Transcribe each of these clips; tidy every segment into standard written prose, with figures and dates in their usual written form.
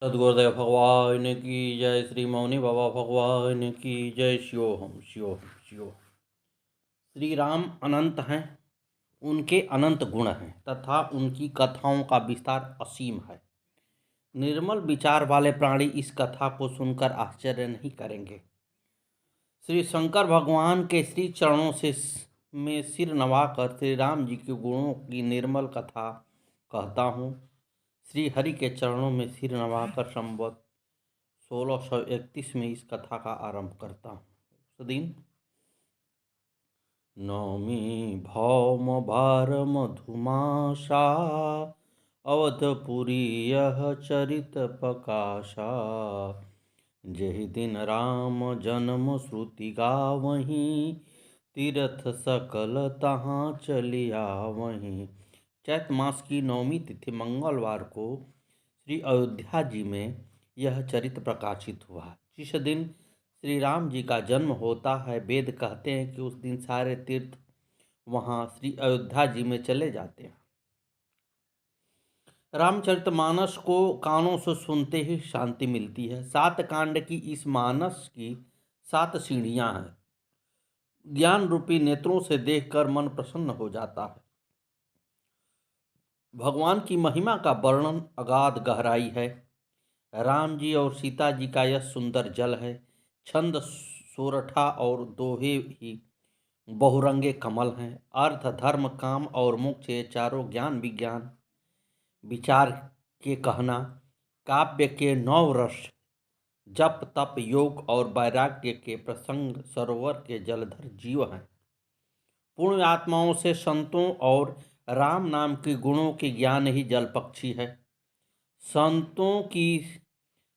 सद्गुरुदेव भगवान की जय। श्री मौनी बाबा भगवान की जय। शिवोहम शिवोहम शिवोहम। श्री राम अनंत हैं, उनके अनंत गुण हैं तथा उनकी कथाओं का विस्तार असीम है। निर्मल विचार वाले प्राणी इस कथा को सुनकर आश्चर्य नहीं करेंगे। श्री शंकर भगवान के श्री चरणों से में सिर नवाकर श्री राम जी के गुणों की निर्मल कथा कहता हूँ। श्री हरि के चरणों में सिर नवाकर संवत 1631 में इस कथा का आरंभ करता हूँ। उस दिन नौमी भौम भार मधुमाशा, अवधपुरी यह चरित प्रकाशा। जेहि दिन राम जन्म श्रुति गावहीं, तीर्थ सकल तहाँ चलिया वहीं। चैत मास की नौमी तिथि मंगलवार को श्री अयोध्या जी में यह चरित्र प्रकाशित हुआ। जिस दिन श्री राम जी का जन्म होता है, वेद कहते हैं कि उस दिन सारे तीर्थ वहाँ श्री अयोध्या जी में चले जाते हैं। रामचरितमानस को कानों से सुनते ही शांति मिलती है। 7 कांड की इस मानस की 7 सीढ़ियाँ हैं। ज्ञान रूपी नेत्रों से देखकर मन प्रसन्न हो जाता है। भगवान की महिमा का वर्णन अगाध गहराई है। राम जी और सीता जी का यह सुंदर जल है। छंद सोरठा और दोहे ही बहुरंगे कमल हैं। अर्थ धर्म काम और मोक्ष ये चारों ज्ञान विज्ञान विचार के कहना। काव्य के 9 रस जप तप योग और वैराग्य के प्रसंग सरोवर के जलधर जीव हैं। पूर्ण आत्माओं से संतों और राम नाम के गुणों के ज्ञान ही जल पक्षी है। संतों की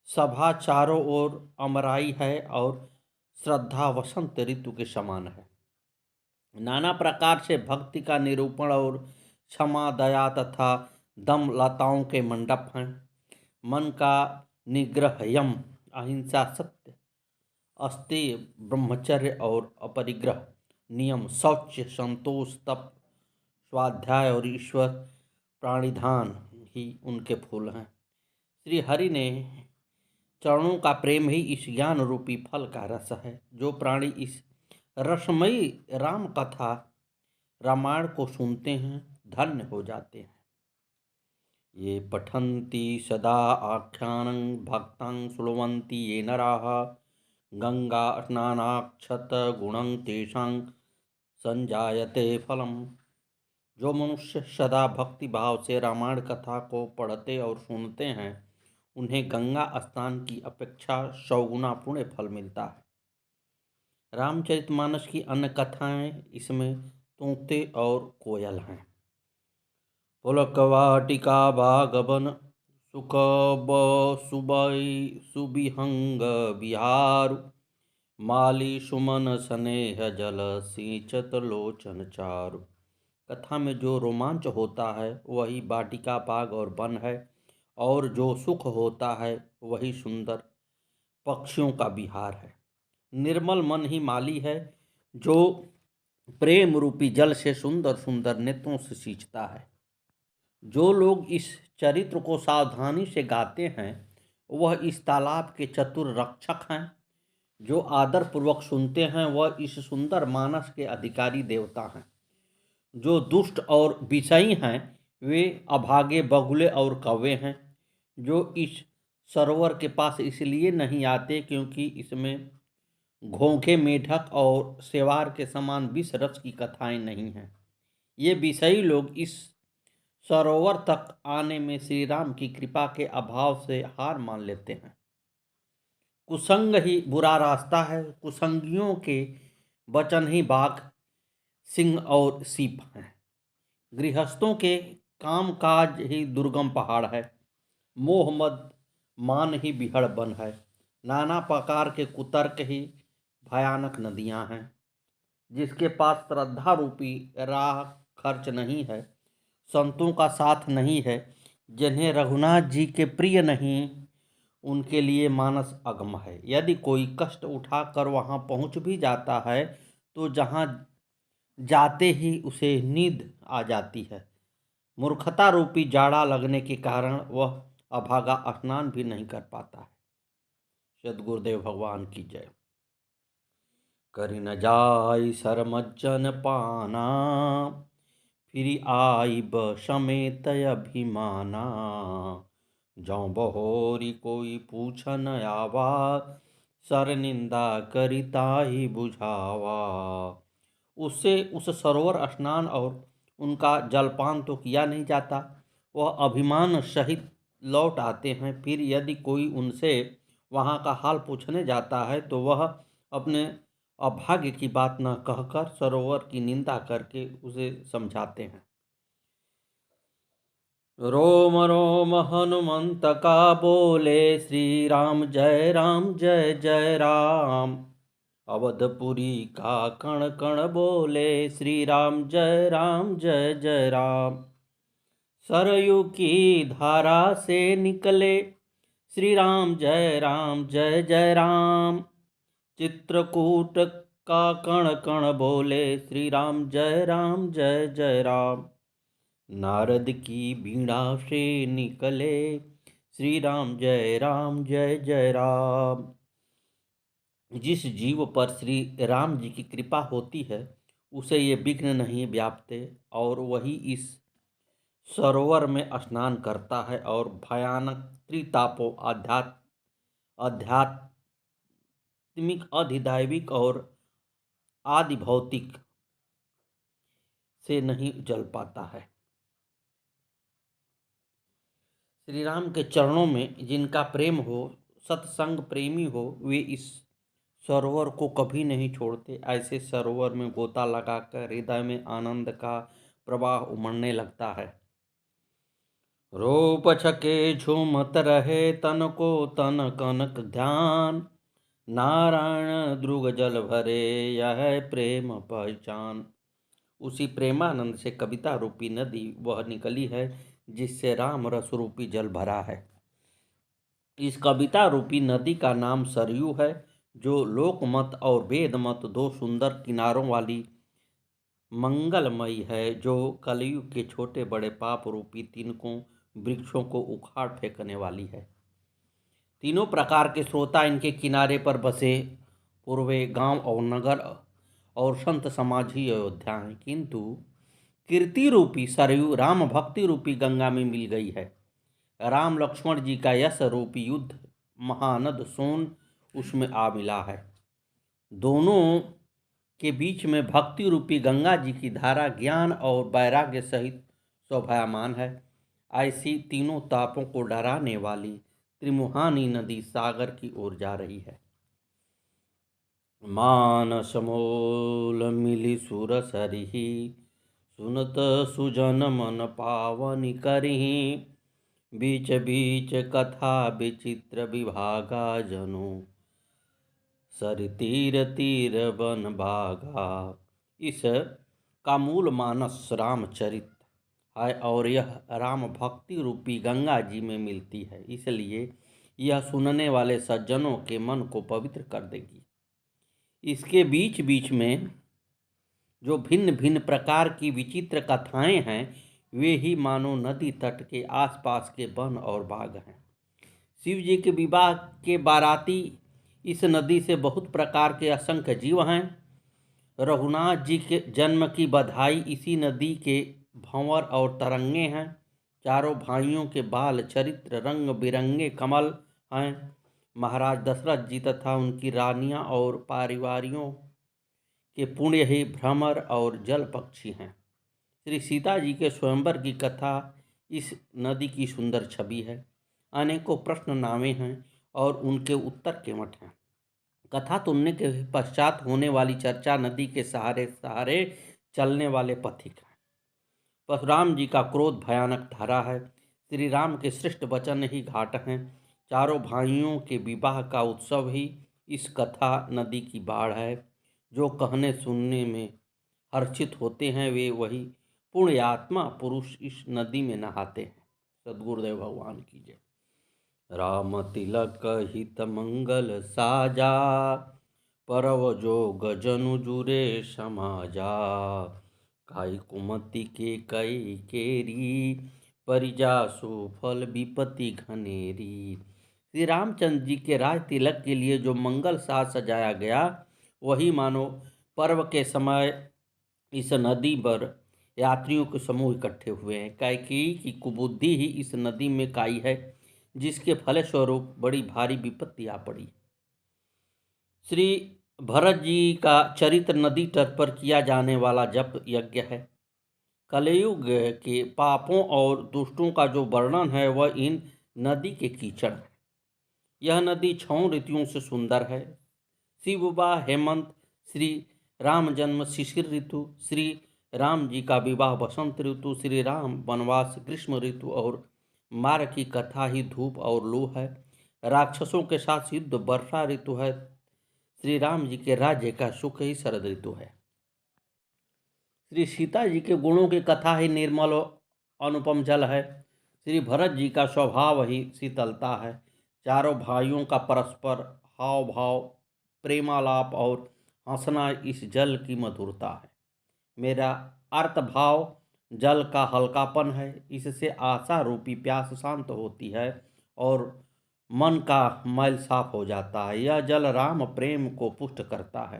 सभा चारों ओर अमराई है और श्रद्धा वसंत ऋतु के समान है। नाना प्रकार से भक्ति का निरूपण और क्षमा दया तथा दम लताओं के मंडप हैं। मन का निग्रह यम अहिंसा सत्य अस्तेय ब्रह्मचर्य और अपरिग्रह नियम शौच संतोष तप स्वाध्याय और ईश्वर प्राणिधान ही उनके फूल हैं। श्री हरि ने चरणों का प्रेम ही इस ज्ञान रूपी फल का रस है। जो प्राणी इस रसमयी राम कथा रामायण को सुनते हैं धन्य हो जाते हैं। ये पठन्ति सदा आख्यानं भक्तं श्रुण्वन्ति ये नराः, गंगा स्नानाक्षत गुणं तेषां संजायते फलम्। जो मनुष्य सदा भक्ति भाव से रामायण कथा को पढ़ते और सुनते हैं, उन्हें गंगा स्नान की अपेक्षा 100 गुना पुण्य फल मिलता है। रामचरितमानस की अन्य कथाएं इसमें तोते और कोयल हैं। पुलक वाटिका बागवन सुख सुबिहंग बिहारु, माली सुमन स्नेह जल सिंचत लोचन चारु। कथा में जो रोमांच होता है वही वाटिका बाग और वन है, और जो सुख होता है वही सुंदर पक्षियों का विहार है। निर्मल मन ही माली है, जो प्रेम रूपी जल से सुंदर सुंदर नेत्रों से सींचता है। जो लोग इस चरित्र को सावधानी से गाते हैं वह इस तालाब के चतुर रक्षक हैं। जो आदर पूर्वक सुनते हैं वह इस सुंदर मानस के अधिकारी देवता हैं। जो दुष्ट और विषयी हैं वे अभागे बगुले और कौवे हैं। जो इस सरोवर के पास इसलिए नहीं आते क्योंकि इसमें घोंघे मेढक और सेवार के समान विष रस की कथाएं नहीं हैं। ये विषयी लोग इस सरोवर तक आने में श्री राम की कृपा के अभाव से हार मान लेते हैं। कुसंग ही बुरा रास्ता है। कुसंगियों के वचन ही बाघ सिंह और सीप हैं। गृहस्थों के कामकाज ही दुर्गम पहाड़ है। मोह मद मान ही बिहड़ बन है। नाना प्रकार के कुतर्क ही भयानक नदियां हैं। जिसके पास श्रद्धा रूपी राह खर्च नहीं है, संतों का साथ नहीं है, जिन्हें रघुनाथ जी के प्रिय नहीं, उनके लिए मानस अगम है। यदि कोई कष्ट उठाकर वहां पहुंच भी जाता है तो जहां जाते ही उसे नींद आ जाती है। मूर्खता रूपी जाड़ा लगने के कारण वह अभागा स्नान भी नहीं कर पाता है। सद्गुरुदेव भगवान की जय। करि न जाय सरमज्जन पाना, फिर आइब समेत अभिमाना। जौ बहोरी कोई पूछन आवा, सर निंदा करिता ही बुझावा। उससे उस सरोवर स्नान और उनका जलपान तो किया नहीं जाता, वह अभिमान सहित लौट आते हैं। फिर यदि कोई उनसे वहाँ का हाल पूछने जाता है तो वह अपने अभाग्य की बात न कहकर सरोवर की निंदा करके उसे समझाते हैं। रोम रोम हनुमंत का बोले, श्री राम जय जय राम। अवधपुरी का कण कण बोले, श्री राम जय जय राम। सरयू की धारा से निकले, श्री राम जय जय राम। चित्रकूट का कण कण बोले, श्री राम जय जय राम। नारद की बीड़ा से निकले, श्री राम जय जय राम। जिस जीव पर श्री राम जी की कृपा होती है उसे ये विघ्न नहीं व्यापते, और वही इस सरोवर में स्नान करता है और भयानक त्रितापों आध्यात्मिक, अधिदैविक और आदि भौतिक से नहीं जल पाता है। श्री राम के चरणों में जिनका प्रेम हो, सत्संग प्रेमी हो, वे इस सरोवर को कभी नहीं छोड़ते। ऐसे सरोवर में गोता लगाकर हृदय में आनंद का प्रवाह उमड़ने लगता है। रूप छके झूमत रहे तन को तन कनक ध्यान, नारायण द्रुग जल भरे यह प्रेम पहचान। उसी प्रेमानंद से कविता रूपी नदी वह निकली है जिससे राम रस रूपी जल भरा है। इस कविता रूपी नदी का नाम सरयू है, जो लोकमत और वेद मत दो सुंदर किनारों वाली मंगलमयी है, जो कलयुग के छोटे बड़े पाप रूपी तिनकों वृक्षों को उखाड़ फेंकने वाली है। तीनों प्रकार के श्रोता इनके किनारे पर बसे पूर्वे गांव और नगर और संत समाज ही अयोध्या है, किंतु कीर्ति रूपी सरयू राम भक्ति रूपी गंगा में मिल गई है। राम लक्ष्मण जी का यश रूपी युद्ध महानद सोन उसमें आ मिला है। दोनों के बीच में भक्ति रूपी गंगा जी की धारा ज्ञान और वैराग्य सहित शोभायमान है। ऐसी तीनों तापों को डराने वाली त्रिमुहानी नदी सागर की ओर जा रही है। मानस मोल मिली सुर सरही, सुनत सुजन मन पावनि करही। बीच बीच कथा विचित्र विभागा, जनु सर तीर तीर बन भागा। इस का मूल मानस रामचरित है और यह राम भक्ति रूपी गंगा जी में मिलती है, इसलिए यह सुनने वाले सज्जनों के मन को पवित्र कर देगी। इसके बीच बीच में जो भिन्न भिन्न प्रकार की विचित्र कथाएं हैं, वे ही मानो नदी तट के आसपास के वन और बाग हैं। शिव जी के विवाह के बाराती इस नदी से बहुत प्रकार के असंख्य जीव हैं। रघुनाथ जी के जन्म की बधाई इसी नदी के भंवर और तरंगे हैं। चारों भाइयों के बाल चरित्र रंग बिरंगे कमल हैं। महाराज दशरथ जी तथा उनकी रानियां और पारिवारियों के पुण्य ही भ्रमर और जल पक्षी हैं। श्री सीता जी के स्वयंवर की कथा इस नदी की सुंदर छवि है। अनेकों प्रश्न नावे हैं और उनके उत्तर के मठ हैं। कथा सुनने के पश्चात होने वाली चर्चा नदी के सहारे सहारे चलने वाले पथिक हैं। परशुराम जी का क्रोध भयानक धारा है। श्री राम के श्रेष्ठ वचन ही घाट हैं। चारों भाइयों के विवाह का उत्सव ही इस कथा नदी की बाढ़ है। जो कहने सुनने में हर्षित होते हैं वे वही पुण्यात्मा पुरुष इस नदी में नहाते हैं। सद्गुरुदेव भगवान की जय। राम तिलक हित मंगल साजा, परव जोग जनु जुरे समाजा। काई कुमति के कई केरी, परिजासु फल विपत्ति घनेरी। श्री रामचंद्र जी के राज तिलक के लिए जो मंगल साज सजाया गया, वही मानो पर्व के समय इस नदी पर यात्रियों के समूह इकट्ठे हुए हैं। कैकेयी की कुबुद्धि ही इस नदी में काई है, जिसके फलस्वरूप बड़ी भारी विपत्ति आ पड़ी। श्री भरत जी का चरित्र नदी तट पर किया जाने वाला जप यज्ञ है। कलयुग के पापों और दुष्टों का जो वर्णन है वह इन नदी के कीचड़ है। यह नदी 6 ऋतुओं से सुंदर है। शिव विवाह हेमंत, श्री राम जन्म शिशिर ऋतु, श्री राम जी का विवाह बसंत ऋतु, श्री राम वनवास ग्रीष्म ऋतु और मार्ग की कथा ही धूप और लू है। राक्षसों के साथ युद्ध वर्षा ऋतु है। श्री राम जी के राज्य का सुख ही शरद ऋतु है। श्री सीता जी के गुणों की कथा ही निर्मल अनुपम जल है। श्री भरत जी का स्वभाव ही शीतलता है। चारों भाइयों का परस्पर हाव भाव, प्रेमालाप और हंसना इस जल की मधुरता है। मेरा अर्थ भाव जल का हल्कापन है। इससे आशा रूपी प्यास शांत होती है और मन का मैल साफ हो जाता है। यह जल राम प्रेम को पुष्ट करता है,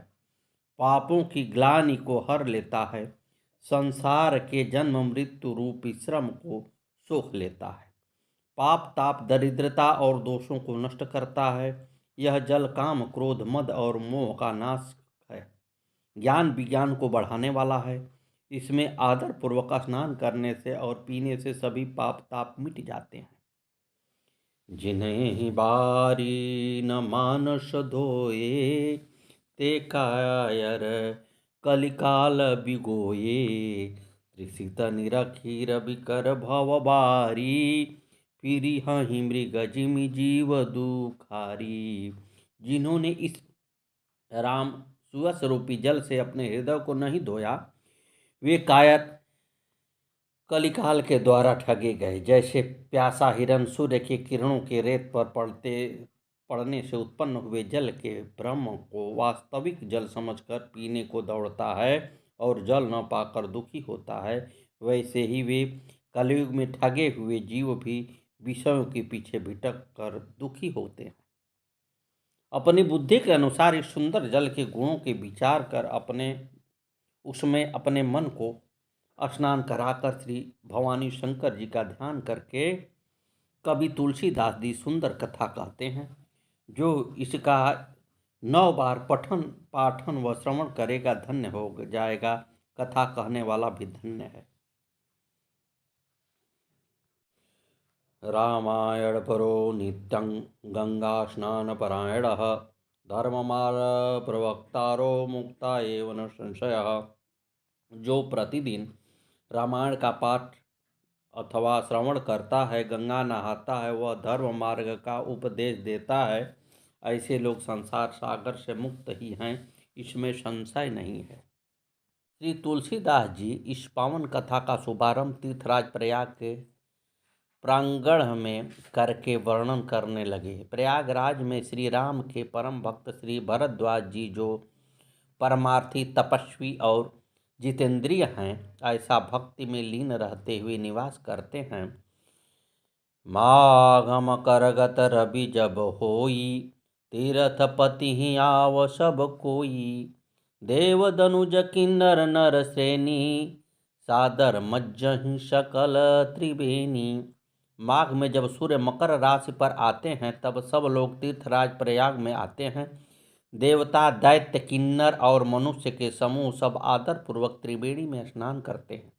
पापों की ग्लानि को हर लेता है, संसार के जन्म मृत्यु रूपी श्रम को सोख लेता है, पाप ताप दरिद्रता और दोषों को नष्ट करता है। यह जल काम क्रोध मद और मोह का नाश है, ज्ञान विज्ञान को बढ़ाने वाला है। इसमें आदर पूर्वक स्नान करने से और पीने से सभी पाप ताप मिट जाते हैं। जिन्हें बारी न मानस धोए, ते कायर कलिकाल बिगोए, त्रिसित निरखी रविकर भव बारी, फिरी हहि मृग जिमि जीव दुखारी। जिन्होंने इस राम सुअस रूपी जल से अपने हृदय को नहीं धोया, वे कायर कलिकाल के द्वारा ठगे गए। जैसे प्यासा हिरण सूर्य की किरणों के रेत पर पड़ने से उत्पन्न हुए जल के ब्रह्म को वास्तविक जल समझकर पीने को दौड़ता है और जल न पाकर दुखी होता है, वैसे ही वे कलयुग में ठगे हुए जीव भी विषयों के पीछे भटक कर दुखी होते हैं। अपनी बुद्धि के अनुसार इस सुंदर जल के गुणों के विचार कर उसमें अपने मन को स्नान कराकर श्री भवानी शंकर जी का ध्यान करके कवि तुलसीदास जी सुंदर कथा कहते हैं। जो इसका 9 बार पठन पाठन व श्रवण करेगा धन्य हो जाएगा। कथा कहने वाला भी धन्य है। रामायण परो नित्यं गंगा स्नान परायण, धर्ममार प्रवक्तारो मुक्ता एव न संशयः। जो प्रतिदिन रामायण का पाठ अथवा श्रवण करता है, गंगा नहाता है, वह धर्म मार्ग का उपदेश देता है। ऐसे लोग संसार सागर से मुक्त ही हैं, इसमें संशय नहीं है। श्री तुलसीदास जी इस पावन कथा का शुभारंभ तीर्थराज प्रयाग के प्रांगण में करके वर्णन करने लगे। प्रयागराज में श्री राम के परम भक्त श्री भरद्वाज जी, जो परमार्थी तपस्वी और जितेंद्रिय हैं, ऐसा भक्ति में लीन रहते हुए निवास करते हैं। माघम करगत रवि जब होई, तीर्थपति आव सब कोई, देव दनुज किन्नर नर श्रेणी, सादर मज्जहि सकल त्रिवेणी। माघ में जब सूर्य मकर राशि पर आते हैं, तब सब लोग तीर्थराज प्रयाग में आते हैं। देवता, दैत्य, किन्नर और मनुष्य के समूह सब आदर पूर्वक त्रिवेणी में स्नान करते हैं।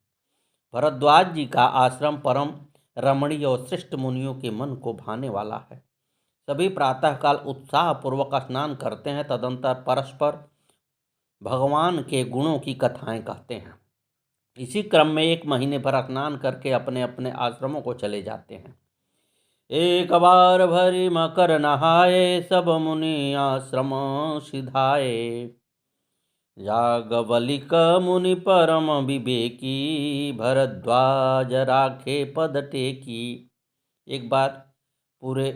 भरद्वाज जी का आश्रम परम रमणीय और श्रेष्ठ मुनियों के मन को भाने वाला है। सभी प्रातःकाल उत्साह पूर्वक स्नान करते हैं। तदंतर परस्पर भगवान के गुणों की कथाएं कहते हैं। इसी क्रम में 1 महीने भर स्नान करके अपने अपने आश्रमों को चले जाते हैं। एक बार भरी मकर नहाए, सब मुनि आश्रम सिधाए, याज्ञवल्क्य मुनि परम विवेकी, भरद्वाज राखे पद टेकी। एक बार पूरे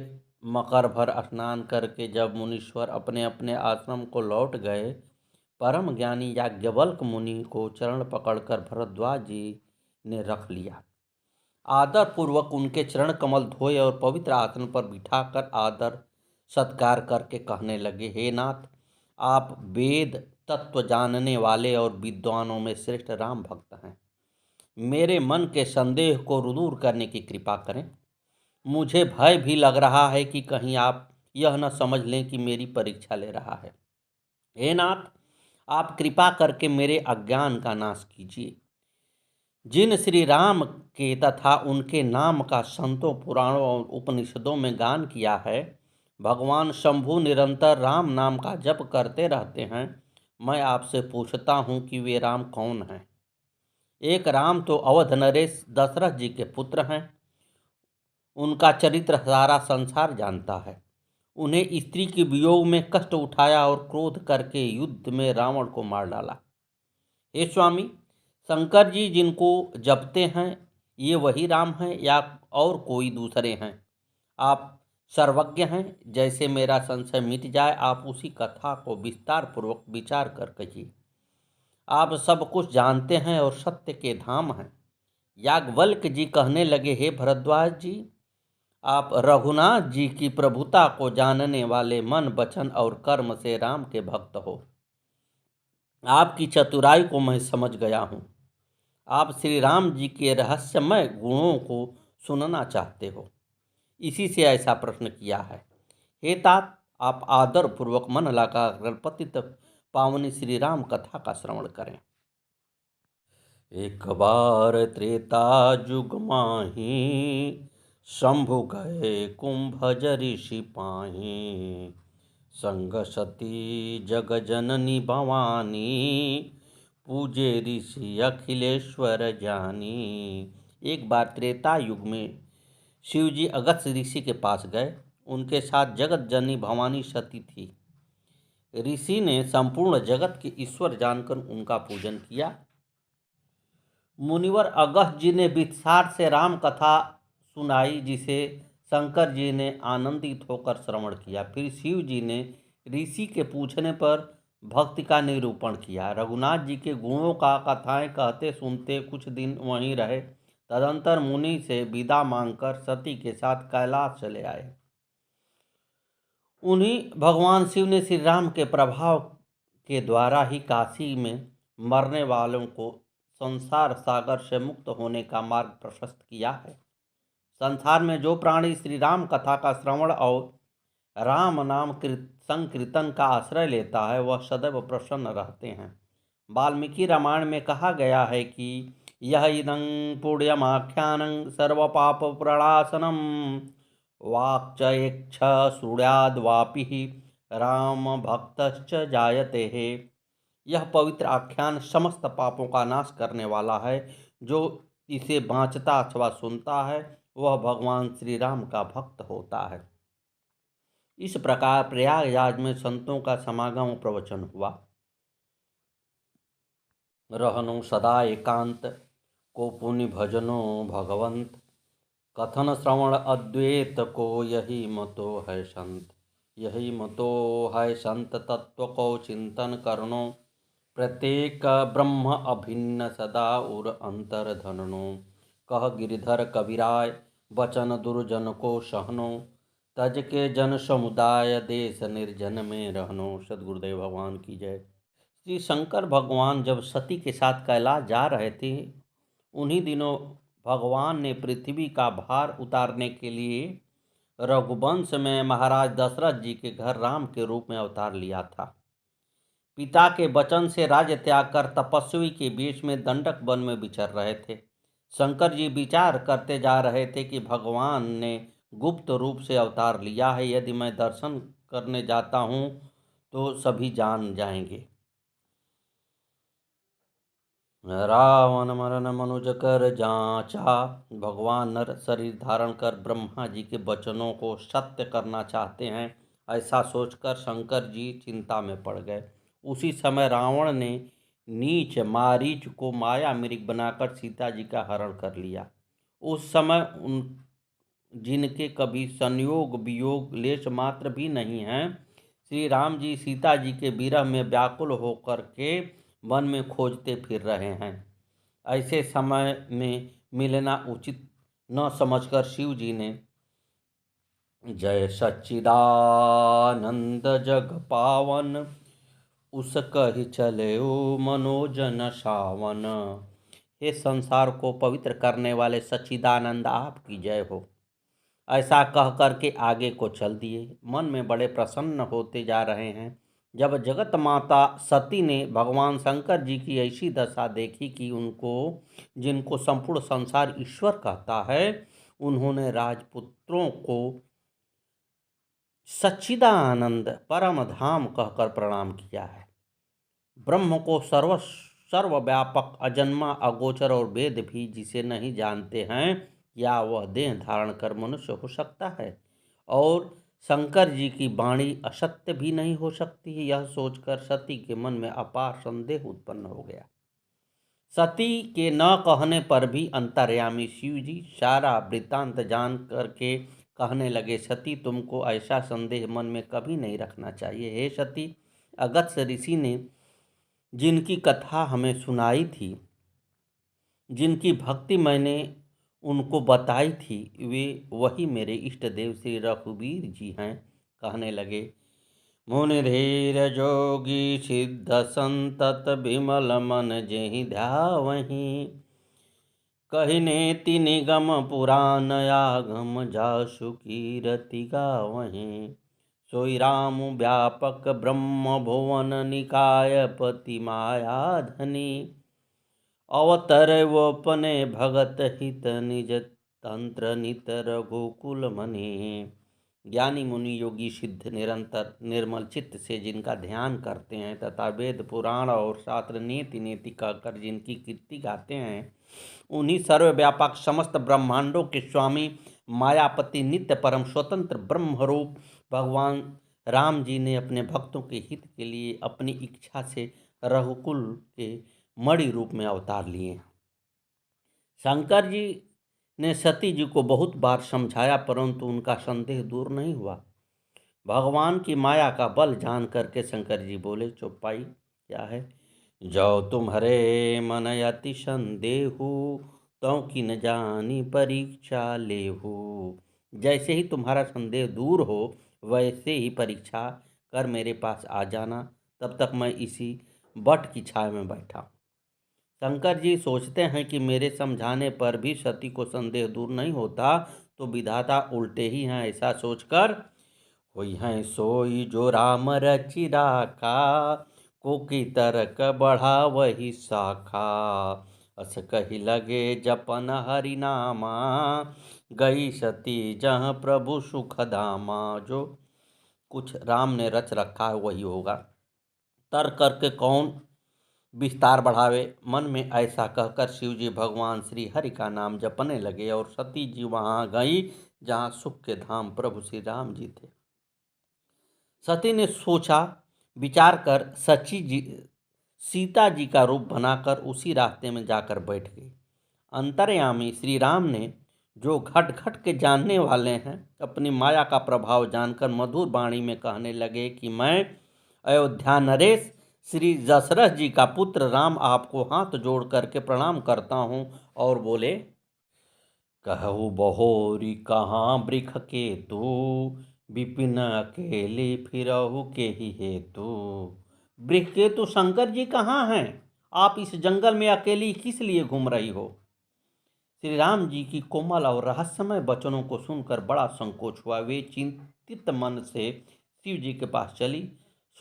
मकर भर स्नान करके जब मुनीश्वर अपने अपने आश्रम को लौट गए, परम ज्ञानी याज्ञवल्क्य मुनि को चरण पकड़कर भरद्वाज जी ने रख लिया। आदर पूर्वक उनके चरण कमल धोए और पवित्र आसन पर बिठाकर आदर सत्कार करके कहने लगे, हे नाथ, आप वेद तत्व जानने वाले और विद्वानों में श्रेष्ठ राम भक्त हैं। मेरे मन के संदेह को दूर करने की कृपा करें। मुझे भय भी लग रहा है कि कहीं आप यह न समझ लें कि मेरी परीक्षा ले रहा है। हे नाथ, आप कृपा करके मेरे अज्ञान का नाश कीजिए। जिन श्री राम के तथा उनके नाम का संतों, पुराणों और उपनिषदों में गान किया है, भगवान शंभु निरंतर राम नाम का जप करते रहते हैं। मैं आपसे पूछता हूँ कि वे राम कौन हैं? एक राम तो अवध नरेश दशरथ जी के पुत्र हैं। उनका चरित्र सारा संसार जानता है। उन्हें स्त्री के वियोग में कष्ट उठाया और क्रोध करके युद्ध में रावण को मार डाला। हे स्वामी, शंकर जी जिनको जपते हैं, ये वही राम हैं या और कोई दूसरे हैं? आप सर्वज्ञ हैं, जैसे मेरा संशय मिट जाए आप उसी कथा को विस्तार पूर्वक विचार कर कहिए। आप सब कुछ जानते हैं और सत्य के धाम हैं। याज्ञवल्क्य जी कहने लगे, हे भरद्वाज जी, आप रघुनाथ जी की प्रभुता को जानने वाले मन, वचन और कर्म से राम के भक्त हो। आपकी चतुराई को मैं समझ गया हूँ। आप श्री राम जी के रहस्यमय गुणों को सुनना चाहते हो, इसी से ऐसा प्रश्न किया है। हे तात, आप आदर पूर्वक मन लगाकर पतित पावनी श्री राम कथा का श्रवण करें। एक बार त्रेता युग माही, शंभु गए कुंभज ऋषि पाही। संग सती जग जननी भवानी, पूजे ऋषि अखिलेश्वर जानी। एक बार त्रेता युग में शिवजी अगस्त्य ऋषि के पास गए। उनके साथ जगत जननी भवानी सती थी। ऋषि ने संपूर्ण जगत के ईश्वर जानकर उनका पूजन किया। मुनिवर अगस्त्य जी ने विस्तार से राम कथा सुनाई, जिसे शंकर जी ने आनंदित होकर श्रवण किया। फिर शिव जी ने ऋषि के पूछने पर भक्ति का निरूपण किया। रघुनाथ जी के गुणों का कथाएं कहते सुनते कुछ दिन वहीं रहे। तदंतर मुनि से विदा मांगकर सती के साथ कैलाश चले आए। उन्हीं भगवान शिव ने श्री राम के प्रभाव के द्वारा ही काशी में मरने वालों को संसार सागर से मुक्त होने का मार्ग प्रशस्त किया है। संसार में जो प्राणी श्री राम कथा का श्रवण और राम नाम संकीर्तन का आश्रय लेता है, वह सदैव प्रसन्न रहते हैं। वाल्मीकि रामायण में कहा गया है कि यह इदं पुण्यमाख्यानं सर्व पाप प्रणाशनम वाक्चयेक्ष सूर्याद्वापि राम भक्तश्च जायते है। यह पवित्र आख्यान समस्त पापों का नाश करने वाला है। जो इसे बाँचता अथवा सुनता है, वह भगवान श्री राम का भक्त होता है। इस प्रकार प्रयागराज में संतों का समागम प्रवचन हुआ। रहनु सदा एकांत, को पुनि भजनो भगवंत। कथन श्रवण अद्वैत को, यही मतो है संत। यही मतो है संत तत्व को चिंतन करनो। प्रत्येक ब्रह्म अभिन्न सदा उर अंतर धननो। कह गिरिधर कबीराय, वचन दुर्जन को सहनो। तज के जन समुदाय, देश निर्जन में रहनो। सद्गुरुदेव भगवान की जय। श्री शंकर भगवान जब सती के साथ कैलाश जा रहे थे, उन्हीं दिनों भगवान ने पृथ्वी का भार उतारने के लिए रघुवंश में महाराज दशरथ जी के घर राम के रूप में अवतार लिया था। पिता के वचन से राज्य त्याग कर तपस्वी के बीच में दंडक वन में विचर रहे थे। शंकर जी विचार करते जा रहे थे कि भगवान ने गुप्त रूप से अवतार लिया है। यदि मैं दर्शन करने जाता हूँ तो सभी जान जाएंगे। रावण मरन मनुज कर जांचा। भगवान नर शरीर धारण कर ब्रह्मा जी के वचनों को सत्य करना चाहते हैं, ऐसा सोचकर शंकर जी चिंता में पड़ गए। उसी समय रावण ने नीच मारीच को माया मृग बनाकर सीता जी का हरण कर लिया। उस समय उन जिनके कभी संयोग वियोग लेश मात्र भी नहीं है, श्री राम जी सीता जी के विरह में व्याकुल होकर के वन में खोजते फिर रहे हैं। ऐसे समय में मिलना उचित न समझकर शिव जी ने जय सच्चिदानंद जग पावन, उस कहि चले ओ मनोजन सावन। हे संसार को पवित्र करने वाले सच्चिदानंद आपकी जय हो। ऐसा कह करके आगे को चल दिए। मन में बड़े प्रसन्न होते जा रहे हैं। जब जगत माता सती ने भगवान शंकर जी की ऐसी दशा देखी कि उनको, जिनको संपूर्ण संसार ईश्वर कहता है, उन्होंने राजपुत्रों को सच्चिदानंद परम धाम कहकर प्रणाम किया है। ब्रह्म को सर्वव्यापक, अजन्मा, अगोचर और वेद भी जिसे नहीं जानते हैं, या वह देह धारण कर मनुष्य हो सकता है, और शंकर जी की वाणी असत्य भी नहीं हो सकती है। यह सोचकर सती के मन में अपार संदेह उत्पन्न हो गया। सती के न कहने पर भी अंतर्यामी शिव जी सारा वृत्तांत जान करके कहने लगे, सती तुमको ऐसा संदेह मन में कभी नहीं रखना चाहिए। हे सती, अगस्त्य ऋषि ने जिनकी कथा हमें सुनाई थी, जिनकी भक्ति मैंने उनको बताई थी, वे वही मेरे इष्ट देव श्री रघुवीर जी हैं। कहने लगे, मुनि धीर जोगी सिद्ध संतत विमल मन जेहि ध्यावहि, कहिनेति निगम पुराण आगम जासु कीरति गावहि। सोई राम व्यापक ब्रह्म भुवन निकाय पति माया धनी, अवतर वोपने भगत हित निज तंत्र नितर गोकुल मनि। ज्ञानी मुनि योगी सिद्ध निरंतर निर्मल चित्त से जिनका ध्यान करते हैं तथा वेद पुराण और शास्त्र नीति नीति कहकर जिनकी कीर्ति गाते हैं, उन्हीं सर्वव्यापक समस्त ब्रह्मांडों के स्वामी मायापति नित्य परम स्वतंत्र ब्रह्मरूप भगवान राम जी ने अपने भक्तों के हित के लिए अपनी इच्छा से रघुकुल के मणि रूप में अवतार लिए। शंकर जी ने सती जी को बहुत बार समझाया, परंतु उनका संदेह दूर नहीं हुआ। भगवान की माया का बल जान करके शंकर जी बोले, चौपाई क्या है? जो तुम्हारे मन अति संदेहु, तो कि न जानी परीक्षा लेहु। जैसे ही तुम्हारा संदेह दूर हो, वैसे ही परीक्षा कर मेरे पास आ जाना, तब तक मैं इसी बट की छाया में बैठा। शंकर जी सोचते हैं कि मेरे समझाने पर भी सती को संदेह दूर नहीं होता, तो विधाता उल्टे ही हैं। ऐसा सोचकर, होई हैं सोई जो राम रचि राखा, को की तर्क बढ़ा वही शाखा। अस कही लगे जपन हरि नामा, गई सती जहाँ प्रभु सुख धामा। जो कुछ राम ने रच रखा है वही होगा, तर्क करके कौन विस्तार बढ़ावे। मन में ऐसा कहकर शिव जी भगवान श्री हरि का नाम जपने लगे और सती जी वहाँ गई जहाँ सुख के धाम प्रभु श्री राम जी थे। सती ने सोचा, विचार कर सीता जी का रूप बनाकर उसी रास्ते में जाकर बैठ गई। अंतर्यामी श्री राम ने, जो घट घट के जानने वाले हैं, अपनी माया का प्रभाव जानकर मधुर वाणी में कहने लगे कि मैं अयोध्या नरेश श्री दशरथ जी का पुत्र राम आपको हाथ जोड़ करके प्रणाम करता हूँ। और बोले, कहु बहोरी कहाँ वृख के तू, विपिन अकेले फिरहु के ही हेतु। वृख के तू शंकर जी कहाँ हैं? आप इस जंगल में अकेली किस लिए घूम रही हो? श्री राम जी की कोमल और रहस्यमय वचनों को सुनकर बड़ा संकोच हुआ। वे चिंतित मन से शिव जी के पास चली।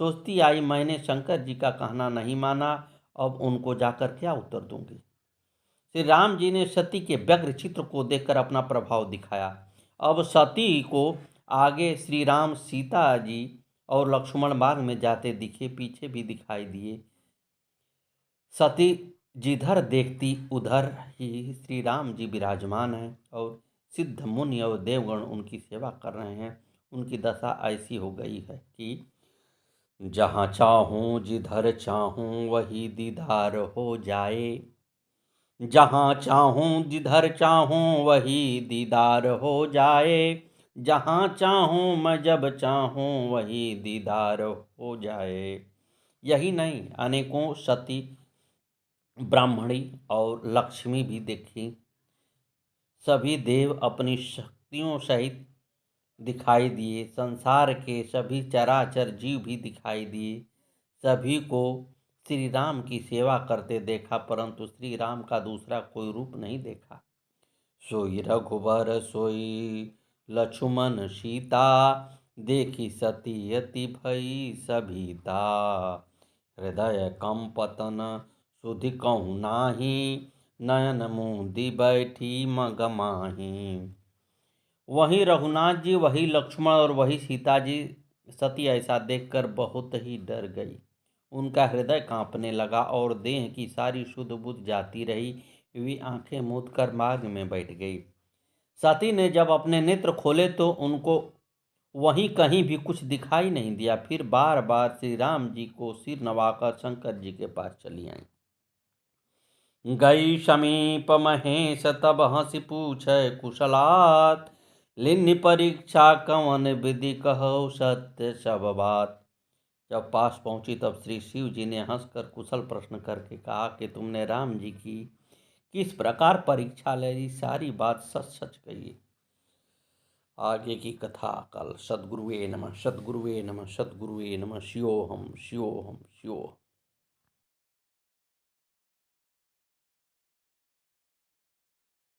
सोचती आई, मैंने शंकर जी का कहना नहीं माना, अब उनको जाकर क्या उत्तर दूंगी। श्री राम जी ने सती के व्यग्र चित्र को देखकर अपना प्रभाव दिखाया। अब सती को आगे श्री राम, सीता जी और लक्ष्मण मार्ग में जाते दिखे, पीछे भी दिखाई दिए। सती जिधर देखती उधर ही श्री राम जी विराजमान हैं और सिद्ध मुनि और देवगण उनकी सेवा कर रहे हैं। उनकी दशा ऐसी हो गई है कि जहाँ चाहूँ जिधर चाहूँ वही दीदार हो जाए। जहाँ चाहूँ जिधर चाहूँ वही दीदार हो जाए। जहाँ चाहूँ मैं जब चाहूँ वही दीदार हो जाए। यही नहीं, अनेकों सती, ब्राह्मणी और लक्ष्मी भी देखी। सभी देव अपनी शक्तियों सहित दिखाई दिए। संसार के सभी चराचर जीव भी दिखाई दिए। सभी को श्री राम की सेवा करते देखा, परंतु श्री राम का दूसरा कोई रूप नहीं देखा। सोई रघुबर सोई लक्ष्मण सीता, देखी सती अति भई सभीता। हृदय कंपतन सुधि कहूँ नाही, नयन मूंदी बैठी मग माही। वही रघुनाथ जी, वही लक्ष्मण और वही सीता जी सती ऐसा देखकर बहुत ही डर गई। उनका हृदय कांपने लगा और देह की सारी सुध बुध जाती रही। वे आंखें मूंद कर मार्ग में बैठ गई। सती ने जब अपने नेत्र खोले तो उनको वहीं कहीं भी कुछ दिखाई नहीं दिया। फिर बार बार श्री राम जी को सिर नवाकर शंकर जी के पास चली आई। गई समीप महेश तब हंसी पूछे कुशलात, लिन्नि परीक्षा कवन विधि कहो सत्य सब बात। जब पास पहुंची तब श्री शिव जी ने हंसकर कुशल प्रश्न करके कहा कि तुमने राम जी की किस प्रकार परीक्षा ले, सारी बात सच सच कहिए। आगे की कथा कल। सद्गुरुवे नमः, सद्गुरुवे नमः, सद्गुरुवे नमः। शिवोहम शिवोहम शिवोहम।